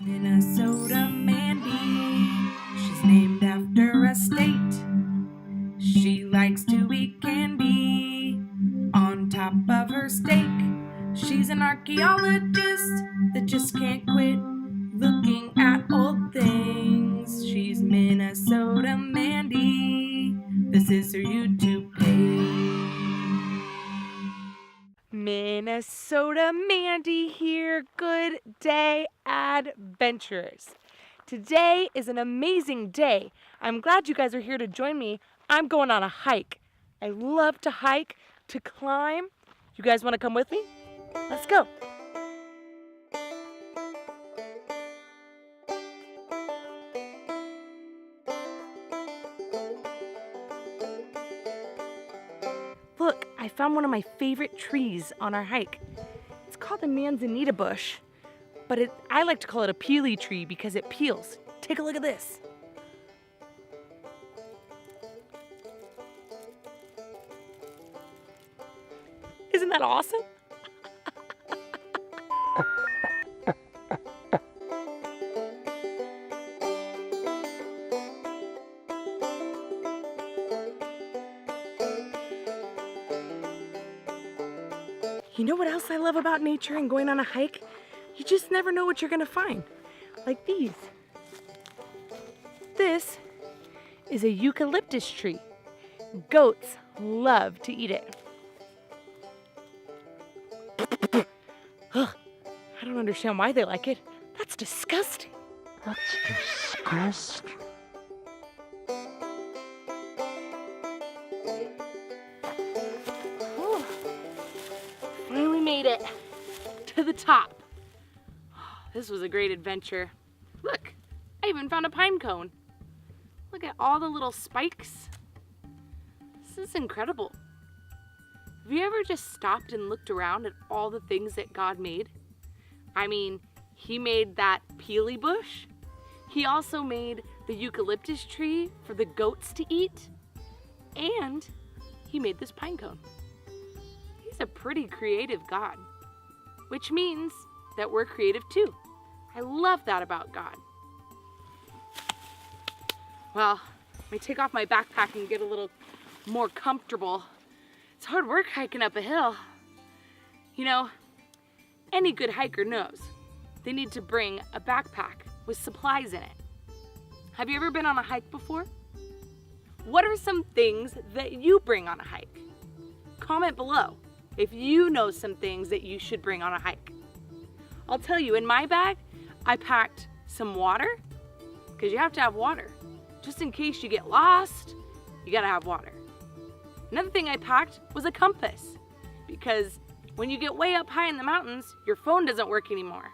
Minnesota Mandy, she's named after a state. She likes to eat candy on top of her steak. She's an archaeologist that just can't quit looking at old things. She's Minnesota Mandy, this is her YouTube page. Minnesota Mandy here. Good day, adventurers. Today is an amazing day. I'm glad you guys are here to join me. I'm going on a hike. I love to hike, to climb. You guys want to come with me? Let's go. Look, I found one of my favorite trees on our hike. It's called the manzanita bush, but I like to call it a peely tree because it peels. Take a look at this. Isn't that awesome? You know what else I love about nature and going on a hike? You just never know what you're gonna find. Like these. This is a eucalyptus tree. Goats love to eat it. Ugh, I don't understand why they like it. That's disgusting. That's disgusting. Finally made it to the top. This was a great adventure. Look, I even found a pine cone. Look at all the little spikes. This is incredible. Have you ever just stopped and looked around at all the things that God made? I mean, He made that peely bush. He also made the eucalyptus tree for the goats to eat. And He made this pine cone. He's a pretty creative God, which means that we're creative too. I love that about God. Well, let me take off my backpack and get a little more comfortable. It's hard work hiking up a hill. You know, any good hiker knows they need to bring a backpack with supplies in it. Have you ever been on a hike before? What are some things that you bring on a hike? Comment below if you know some things that you should bring on a hike. I'll tell you, in my bag, I packed some water, because you have to have water. Just in case you get lost, you gotta have water. Another thing I packed was a compass, because when you get way up high in the mountains, your phone doesn't work anymore.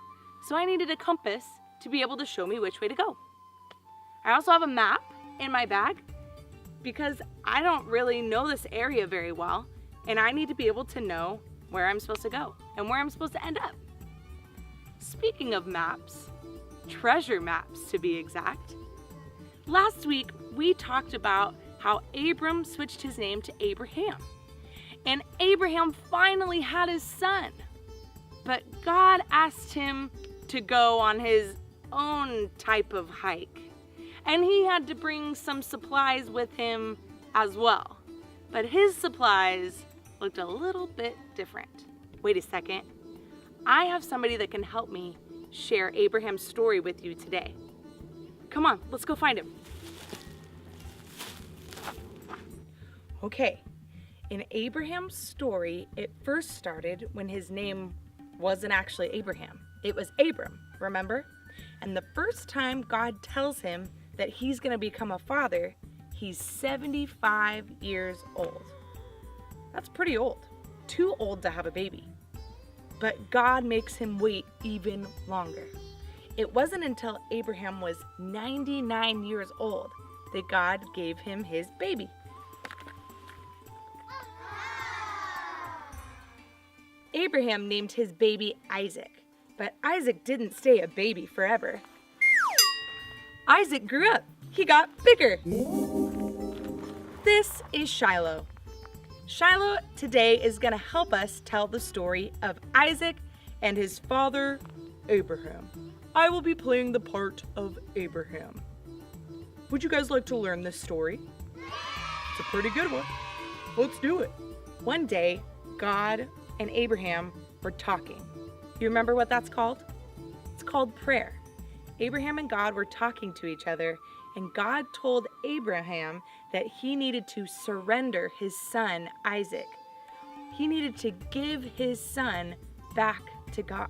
So I needed a compass to be able to show me which way to go. I also have a map in my bag, because I don't really know this area very well, and I need to be able to know where I'm supposed to go and where I'm supposed to end up. Speaking of maps, treasure maps to be exact, last week we talked about how Abram switched his name to Abraham. And Abraham finally had his son. But God asked him to go on his own type of hike. And he had to bring some supplies with him as well. But his supplies looked a little bit different. Wait a second. I have somebody that can help me share Abraham's story with you today. Come on, let's go find him. Okay, in Abraham's story, it first started when his name wasn't actually Abraham. It was Abram, remember? And the first time God tells him that he's going to become a father, he's 75 years old. That's pretty old. Too old to have a baby. But God makes him wait even longer. It wasn't until Abraham was 99 years old that God gave him his baby. Abraham named his baby Isaac, but Isaac didn't stay a baby forever. Isaac grew up. He got bigger. This is Shiloh. Shiloh today is going to help us tell the story of Isaac and his father, Abraham. I will be playing the part of Abraham. Would you guys like to learn this story? It's a pretty good one. Let's do it. One day, God and Abraham were talking. You remember what that's called? It's called prayer. Abraham and God were talking to each other, and God told Abraham that he needed to surrender his son, Isaac. He needed to give his son back to God.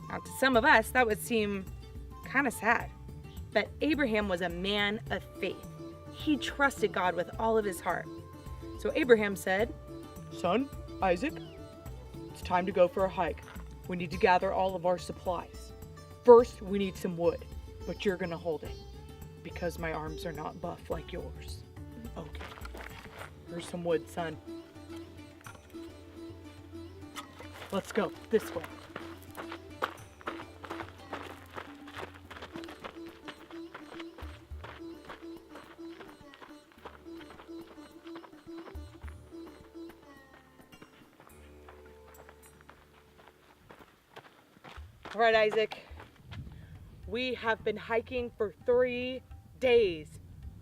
Now, to some of us, that would seem kind of sad. But Abraham was a man of faith. He trusted God with all of his heart. So Abraham said, Son, Isaac, it's time to go for a hike. We need to gather all of our supplies. First, we need some wood, but you're gonna hold it because my arms are not buff like yours. Okay, here's some wood, son. Let's go this way. all right, Isaac, we have been hiking for 3 days.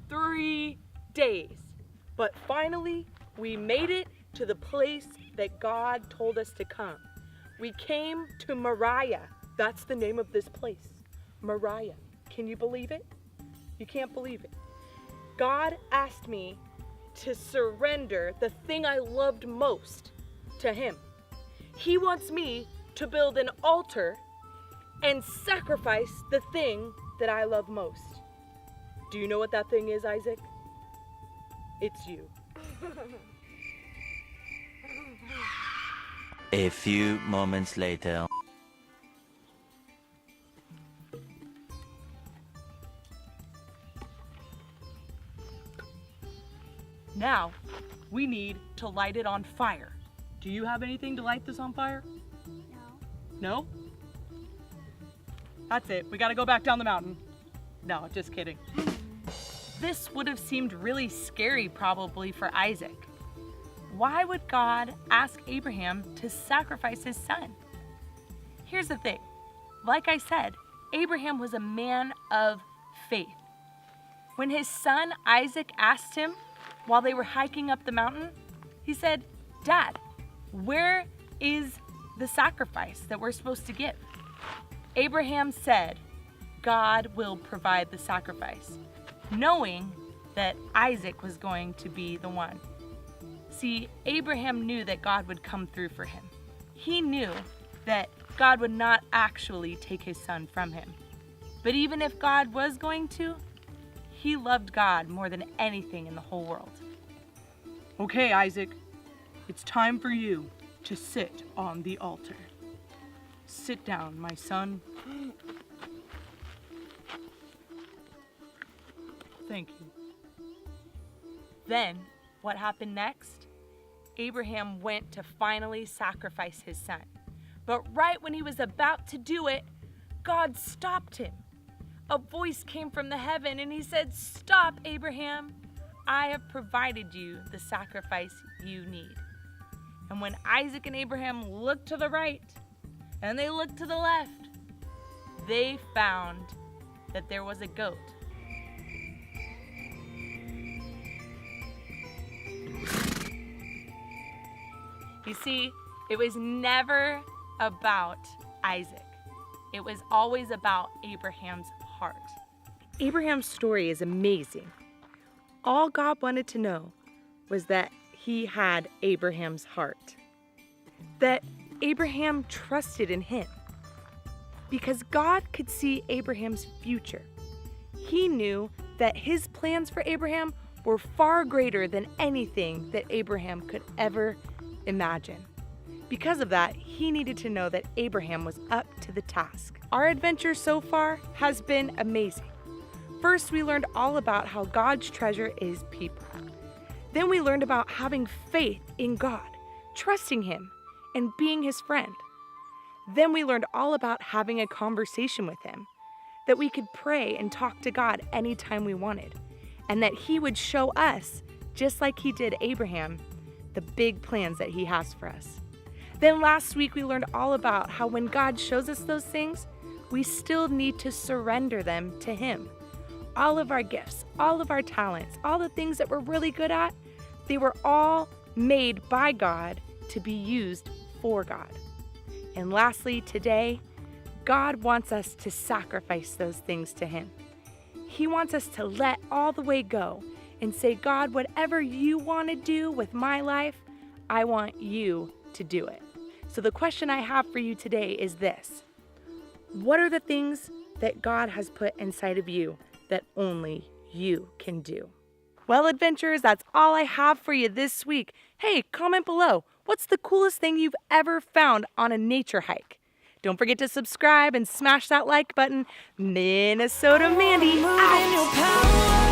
3 days. But finally, we made it to the place that God told us to come. We came to Moriah. That's the name of this place, Moriah. Can you believe it? You can't believe it. God asked me to surrender the thing I loved most to Him. He wants me to build an altar and sacrifice the thing that I love most. Do you know what that thing is, Isaac? It's you. A few moments later. Now, we need to light it on fire. Do you have anything to light this on fire? No? That's it. We gotta go back down the mountain. No, just kidding. This would have seemed really scary probably for Isaac. Why would God ask Abraham to sacrifice his son? Here's the thing. Like I said, Abraham was a man of faith. When his son Isaac asked him while they were hiking up the mountain, he said, Dad, where is the sacrifice that we're supposed to give? Abraham said, God will provide the sacrifice, knowing that Isaac was going to be the one. See, Abraham knew that God would come through for him. He knew that God would not actually take his son from him. But even if God was going to, he loved God more than anything in the whole world. Okay, Isaac, it's time for you to sit on the altar. Sit down, my son. Thank you. Then, what happened next? Abraham went to finally sacrifice his son. But right when he was about to do it, God stopped him. A voice came from the heaven and he said, Stop, Abraham. I have provided you the sacrifice you need. And when Isaac and Abraham looked to the right and they looked to the left, they found that there was a goat. You see, it was never about Isaac. It was always about Abraham's heart. Abraham's story is amazing. All God wanted to know was that he had Abraham's heart. That Abraham trusted in him. Because God could see Abraham's future. He knew that his plans for Abraham were far greater than anything that Abraham could ever imagine. Because of that, he needed to know that Abraham was up to the task. Our adventure so far has been amazing. First, we learned all about how God's treasure is people. Then we learned about having faith in God, trusting Him, and being His friend. Then we learned all about having a conversation with Him, that we could pray and talk to God anytime we wanted, and that He would show us, just like He did Abraham, the big plans that He has for us. Then last week we learned all about how when God shows us those things, we still need to surrender them to Him. All of our gifts, all of our talents, all the things that we're really good at, they were all made by God to be used for God. And lastly, today, God wants us to sacrifice those things to Him. He wants us to let all the way go and say, God, whatever you want to do with my life, I want you to do it. So the question I have for you today is this: what are the things that God has put inside of you that only you can do? Well, adventurers, that's all I have for you this week. Hey, comment below. What's the coolest thing you've ever found on a nature hike? Don't forget to subscribe and smash that like button. Minnesota Mandy out.